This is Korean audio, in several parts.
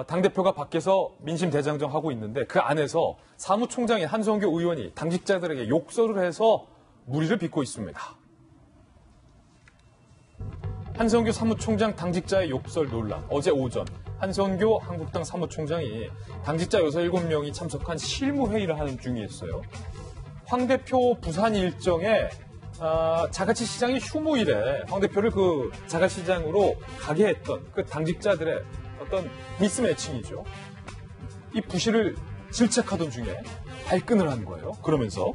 당대표가 밖에서 민심 대장정 하고 있는데 그 안에서 사무총장인 한성규 의원이 당직자들에게 욕설을 해서 물의를 빚고 있습니다. 한성규 사무총장 당직자의 욕설 논란. 어제 오전 한성규 한국당 사무총장이 당직자 6, 7명이 참석한 실무회의를 하는 중이었어요. 황 대표 부산 일정에 자가치 시장이 휴무일에 황 대표를 그 자가시장으로 가게 했던 그 당직자들의 어떤 미스매칭이죠. 이 부실을 질책하던 중에 발끈을 한 거예요. 그러면서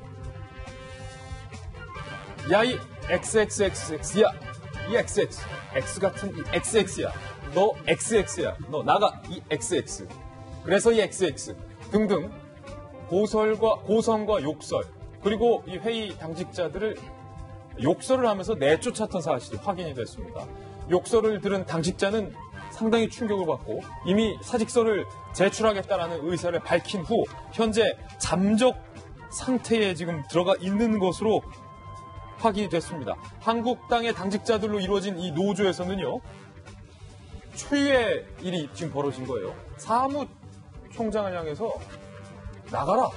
야, 이 XXXX야. 이 XX, X 같은 이 XX야. 너 XX야. 너 나가 이 XX. 그래서 이 XX 등등 고성과 욕설 그리고 이 회의 당직자들을 욕설을 하면서 내쫓았던 사실이 확인이 됐습니다. 욕설을 들은 당직자는 상당히 충격을 받고 이미 사직서를 제출하겠다라는 의사를 밝힌 후 현재 잠적 상태에 지금 들어가 있는 것으로 확인이 됐습니다. 한국당의 당직자들로 이루어진 이 노조에서는요. 초유의 일이 지금 벌어진 거예요. 사무총장을 향해서 나가라.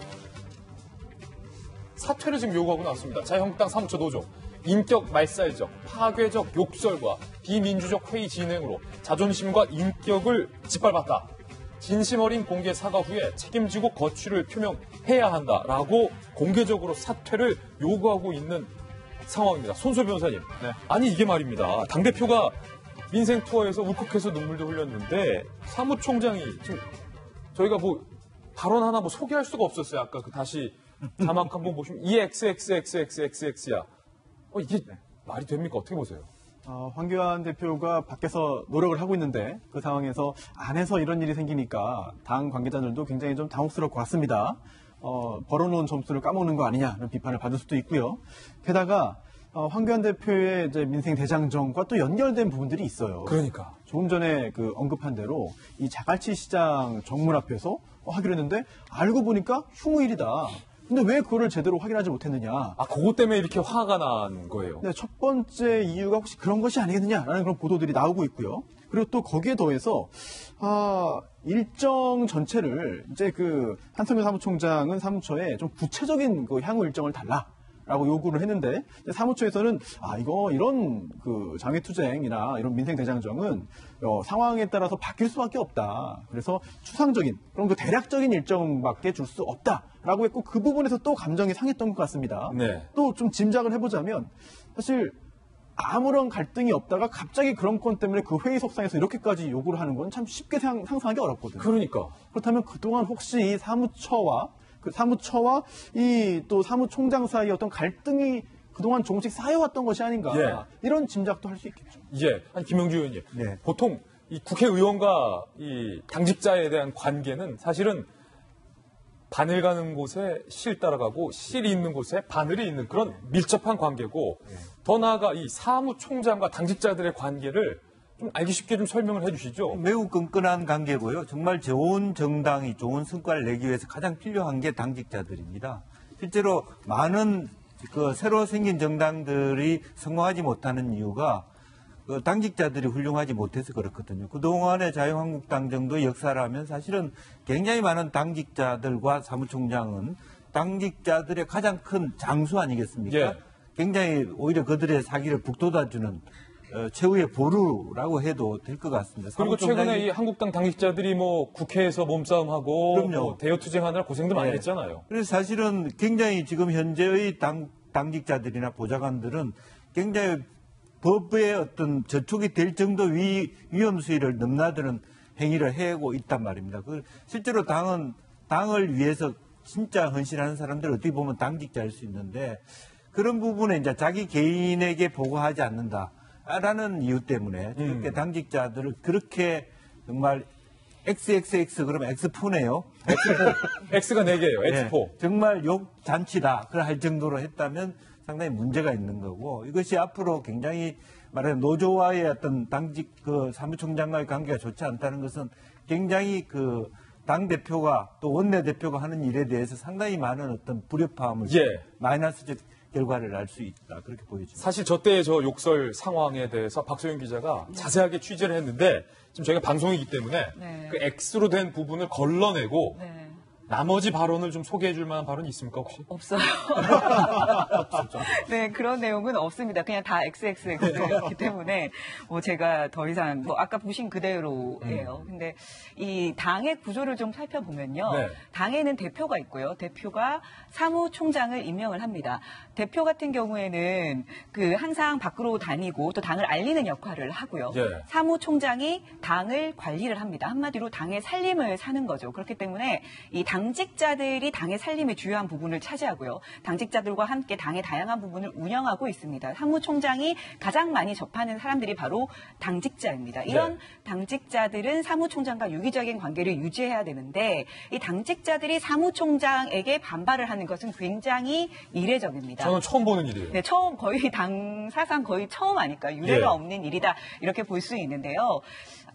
사퇴를 지금 요구하고 나왔습니다. 자유한국당 사무처 노조. 인격 말살적, 파괴적 욕설과 비민주적 회의 진행으로 자존심과 인격을 짓밟았다. 진심 어린 공개 사과 후에 책임지고 거취를 표명해야 한다라고 공개적으로 사퇴를 요구하고 있는 상황입니다. 손소 변호사님. 네. 아니 이게 말입니다. 당대표가 민생 투어에서 울컥해서 눈물도 흘렸는데 사무총장이 지금 저희가 뭐 발언 하나 뭐 소개할 수가 없었어요. 아까 그 다시 자막 한번 보시면 이 XXXXXX야. 이게 말이 됩니까? 어떻게 보세요? 황교안 대표가 밖에서 노력을 하고 있는데 그 상황에서 안에서 이런 일이 생기니까 당 관계자들도 굉장히 좀 당혹스러울 것 같습니다. 벌어놓은 점수를 까먹는 거 아니냐 이런 비판을 받을 수도 있고요. 게다가 황교안 대표의 이제 민생 대장정과 또 연결된 부분들이 있어요. 그러니까 조금 전에 그 언급한 대로 이 자갈치 시장 정문 앞에서 하기로 했는데 알고 보니까 휴무일이다. 근데 왜 그거를 제대로 확인하지 못했느냐. 그것 때문에 이렇게 화가 난 거예요. 네, 첫 번째 이유가 혹시 그런 것이 아니겠느냐라는 그런 보도들이 나오고 있고요. 그리고 또 거기에 더해서, 일정 전체를 이제 그 한성규 사무총장은 사무처에 좀 구체적인 그 향후 일정을 달라라고 요구를 했는데, 사무처에서는 이런 그 장외투쟁이나 이런 민생 대장정은 상황에 따라서 바뀔 수밖에 없다. 그래서 추상적인 그런 그 대략적인 일정밖에 줄 수 없다라고 했고 그 부분에서 또 감정이 상했던 것 같습니다. 네. 또 좀 짐작을 해보자면 사실 아무런 갈등이 없다가 갑자기 그런 건 때문에 그 회의 속상에서 이렇게까지 요구를 하는 건 참 쉽게 상상하기 어렵거든요. 그러니까. 그렇다면 그동안 혹시 이 사무처와 이 또 사무총장 사이의 어떤 갈등이 그동안 조금씩 쌓여왔던 것이 아닌가. 이런 짐작도 할 수 있겠죠. 아니, 김영주 의원님. 네. 보통 이 국회의원과 이 당직자에 대한 관계는 사실은 바늘 가는 곳에 실 따라가고 실이 있는 곳에 바늘이 있는 그런 밀접한 관계고 더 나아가 이 사무총장과 당직자들의 관계를 좀 알기 쉽게 좀 설명을 해 주시죠. 매우 끈끈한 관계고요. 정말 좋은 정당이 좋은 성과를 내기 위해서 가장 필요한 게 당직자들입니다. 실제로 많은 그 새로 생긴 정당들이 성공하지 못하는 이유가 그 당직자들이 훌륭하지 못해서 그렇거든요. 그동안의 자유한국당 정도의 역사라면 사실은 굉장히 많은 당직자들과 사무총장은 당직자들의 가장 큰 장수 아니겠습니까? 굉장히 오히려 그들의 사기를 북돋아주는 최후의 보루라고 해도 될 것 같습니다. 그리고 최근에 이 한국당 당직자들이 뭐 국회에서 몸싸움하고 뭐 대여투쟁하느라 고생도 많이 했잖아요. 그래서 사실은 굉장히 지금 현재의 당직자들이나 보좌관들은 굉장히 법의 어떤 저촉이 될 정도 위험 수위를 넘나드는 행위를 해오고 있단 말입니다. 실제로 당을 위해서 진짜 헌신하는 사람들 어떻게 보면 당직자일 수 있는데 그런 부분에 이제 자기 개인에게 보고하지 않는다라는 이유 때문에 그렇게 당직자들을 그렇게 정말 XXX 그러면 X포네요. X가 4개예요. X포. 정말 욕 잔치다. 그걸 할 정도로 했다면 상당히 문제가 있는 거고 이것이 앞으로 굉장히 말하자면 노조와의 어떤 사무총장과의 관계가 좋지 않다는 것은 굉장히 그 당대표가 또 원내대표가 하는 일에 대해서 상당히 많은 어떤 불협화음을 마이너스적 결과를 알 수 있다. 그렇게 보여집니다. 사실 저 때의 저 욕설 상황에 대해서 박소영 기자가 자세하게 취재를 했는데 지금 저희가 방송이기 때문에 네. 그 X로 된 부분을 걸러내고 네. 나머지 발언을 좀 소개해 줄 만한 발언이 있습니까, 혹시? 없어요. 네, 그런 내용은 없습니다. 그냥 다 XXX이기 때문에 뭐 제가 더 이상 뭐 아까 보신 그대로예요. 근데 이 당의 구조를 좀 살펴보면요. 네. 당에는 대표가 있고요. 대표가 사무총장을 임명을 합니다. 대표 같은 경우에는 그 항상 밖으로 다니고 또 당을 알리는 역할을 하고요. 예. 사무총장이 당을 관리를 합니다. 한마디로 당의 살림을 사는 거죠. 그렇기 때문에 이 당직자들이 당의 살림의 주요한 부분을 차지하고요. 당직자들과 함께 당의 다양한 부분을 운영하고 있습니다. 사무총장이 가장 많이 접하는 사람들이 바로 당직자입니다. 이런 네. 당직자들은 사무총장과 유기적인 관계를 유지해야 되는데 이 당직자들이 사무총장에게 반발을 하는 것은 굉장히 이례적입니다. 저는 처음 보는 일이에요. 네, 거의 당 사상 거의 처음 하니까 유례가 예. 없는 일이다 이렇게 볼 수 있는데요.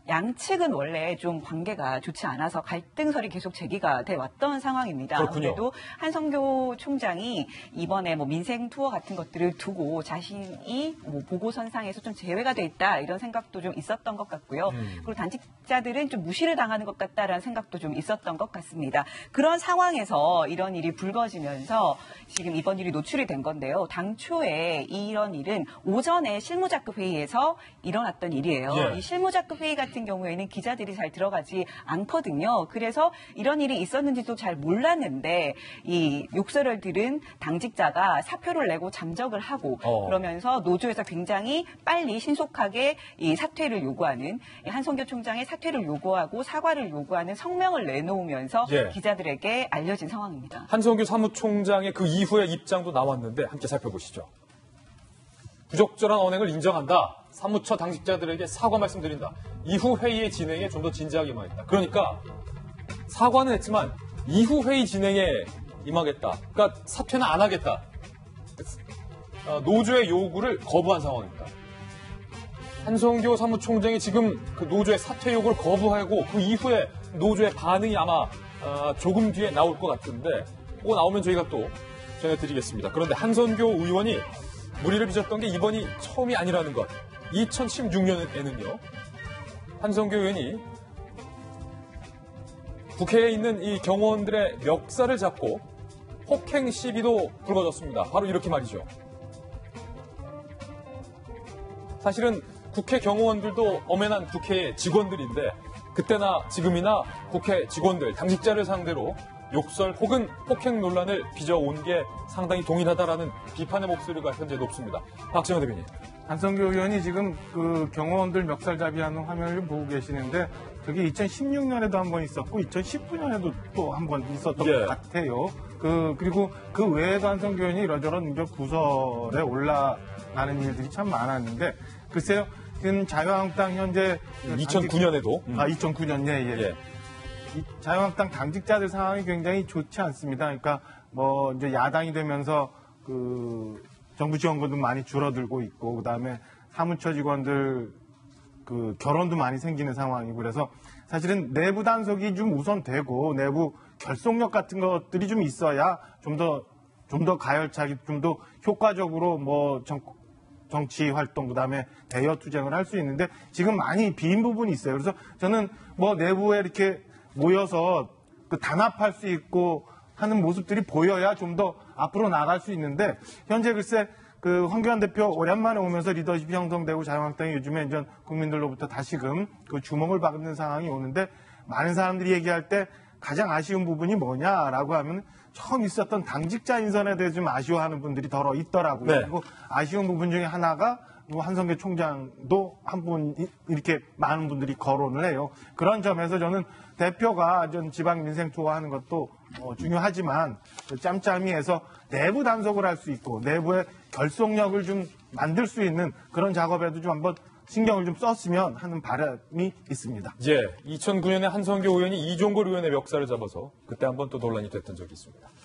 양측은 원래 좀 관계가 좋지 않아서 갈등설이 계속 제기가 돼 왔던 상황입니다. 그렇군요. 아무래도 한성교 총장이 이번에 뭐 민생 투어 같은 것들을 두고 자신이 뭐 보고선상에서 좀 제외가 돼 있다 이런 생각도 좀 있었던 것 같고요. 그리고 당직자들은 좀 무시를 당하는 것 같다라는 생각도 좀 있었던 것 같습니다. 그런 상황에서 이런 일이 불거지면서 지금 이번 일이 노출이 된 건데요. 당초에 이런 일은 오전에 실무자급 회의에서 일어났던 일이에요. 예. 이 실무자급 회의 같은 경우에는 기자들이 잘 들어가지 않거든요. 그래서 이런 일이 있었는지도 잘 몰랐는데 이 욕설을 들은 당직자가 사표를 내고 잠적을 하고 그러면서 노조에서 굉장히 빨리 신속하게 이 사퇴를 요구하는 한성교 총장의 사퇴를 요구하고 사과를 요구하는 성명을 내놓으면서 예. 기자들에게 알려진 상황입니다. 한성규 사무총장의 그 이후의 입장도 나왔는데 함께 살펴보시죠. 부적절한 언행을 인정한다. 사무처 당직자들에게 사과 말씀드린다. 이후 회의의 진행에 좀 더 진지하게 임하겠다. 그러니까 사과는 했지만 이후 회의 진행에 임하겠다. 그러니까 사퇴는 안 하겠다. 노조의 요구를 거부한 상황입니다. 한성교 사무총장이 지금 그 노조의 사퇴 요구를 거부하고 그 이후에 노조의 반응이 아마 조금 뒤에 나올 것 같은데 그거 나오면 저희가 또 전해드리겠습니다. 그런데 한성교 의원이 물의를 빚었던 게 이번이 처음이 아니라는 것. 2016년에는요. 한성교 의원이 국회에 있는 이 경호원들의 멱살을 잡고 폭행 시비도 불거졌습니다. 바로 이렇게 말이죠. 사실은 국회 경호원들도 엄연한 국회의 직원들인데 그때나 지금이나 국회 직원들, 당직자를 상대로 욕설 혹은 폭행 논란을 빚어온 게 상당히 동일하다라는 비판의 목소리가 현재 높습니다. 박정호 대변인. 한성교 의원이 지금 그 경호원들 멱살잡이하는 화면을 보고 계시는데 저게 2016년에도 한 번 있었고 2019년에도 또 한 번 있었던 예. 것 같아요. 그리고 그 외에도 한성교 의원이 이런저런 구설에 올라가는 일들이 참 많았는데 글쎄요. 지금 자유한국당 현재 2009년에도 2009년 예. 이 자유한국당 당직자들 상황이 굉장히 좋지 않습니다. 그러니까 뭐 이제 야당이 되면서 그 정부 지원금도 많이 줄어들고 있고 그다음에 사무처 직원들 그 결혼도 많이 생기는 상황이고 그래서 사실은 내부 단속이 좀 우선되고 내부 결속력 같은 것들이 좀 있어야 좀 더 가열차게 좀 더 효과적으로 뭐 정치 활동 그다음에 대여 투쟁을 할 수 있는데 지금 많이 빈 부분이 있어요. 그래서 저는 뭐 내부에 이렇게 모여서 그 단합할 수 있고 하는 모습들이 보여야 좀 더 앞으로 나갈 수 있는데 현재 글쎄 그 황교안 대표 오랜만에 오면서 리더십이 형성되고 자유한국당이 요즘에 이제 국민들로부터 다시금 그 주목을 받는 상황이 오는데 많은 사람들이 얘기할 때 가장 아쉬운 부분이 뭐냐라고 하면 처음 있었던 당직자 인선에 대해서 좀 아쉬워하는 분들이 더러 있더라고요. 네. 그리고 아쉬운 부분 중에 하나가 한성교 총장도 한 분 이렇게 많은 분들이 거론을 해요. 그런 점에서 저는 대표가 전 지방 민생 투어하는 것도 중요하지만 짬짬이해서 내부 단속을 할 수 있고 내부의 결속력을 좀 만들 수 있는 그런 작업에도 좀 한번 신경을 좀 썼으면 하는 바람이 있습니다. 예, 2009년에 한성교 의원이 이종걸 의원의 멱살을 잡아서 그때 한번 또 논란이 됐던 적이 있습니다.